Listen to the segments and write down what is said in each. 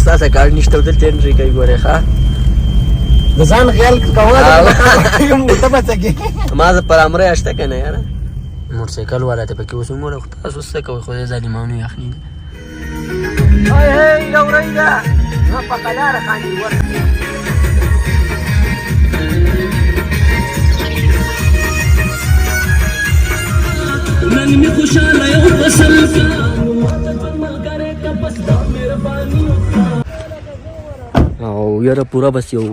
ستاسو کار نشته دلته انټری کوي ګورې ښه د ځان خیال کوه ته بچګي ما زه پر امره اشته کنه یاره موټرسایکل والا ته پکې اوس موږ خو تاسو څه کوي خو دې ظالمانو یخني هاي هاي لوري دا ما په قلاره خاني ور نن می خوشاله یو فصل او یاره پوره بس یو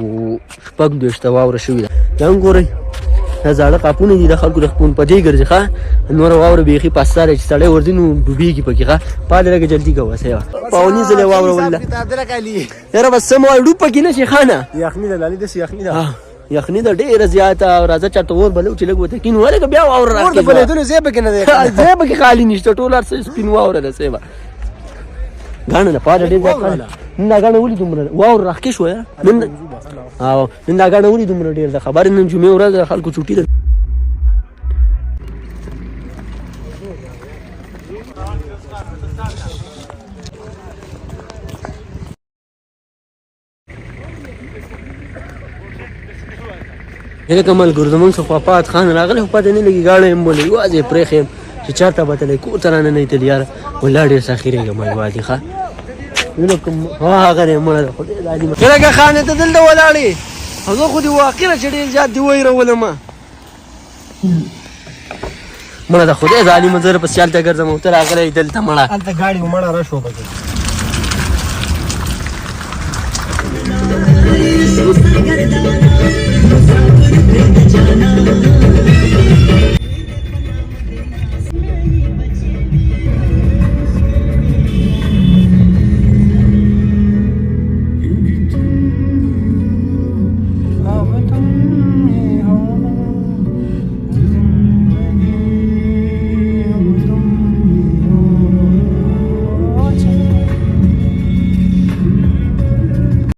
شپږ دویشته واوره شوې ده دا هم ګورئ دا زاړه قاپونه دي د خلکو د خپون په دې ګرځي ښه نوره واوره بیخي په سره چې سړی ورځي نو ډوبېږي پکې ښه پالې لږه جلدي کوه سیوه پاوني ځلې واوره وله یاره بس څه مو وایي ډوب پکې نه شي ښه نه یخني ده لالي داسې یخني ده یخني ده ډېره زیاته او راځه چېرته اور بلو چې لږ وتکي نو هلکه بیا واوره اور د بلېدلو ځای پکې نه دی ځای پکې خالي نشته ټول هر څه سپین واوره ده سیوه ګاڼه ده پاله ډېر زیات نن دا ګاڼه ولې دومره واوره راښکې شوه نن او نن دا ګاڼه ولې دومره ډېر ده خبرې نن جمعې ورځ د خلکو چوټي ده هلکه ملګرو زموږ څخه پات خان راغلی خو پته نه لګي ګاڼه یم بولې یوازې پرېښی یم چې چېرته به تللی کور ته راننوتل یاره والله ډېر سخیرېږم یوازې ښه هغه دی مړه ده خدای ظالمه هلکه خانې ته دلته ولاړې او زه خو دې واقعه چې ډېر زیات دې ویرولم مړه ده خدای ظالمه زه پسې هلته ګرځم او ته راغلی دلته مړه هلته ګاډي مړه رش وبکې مسافر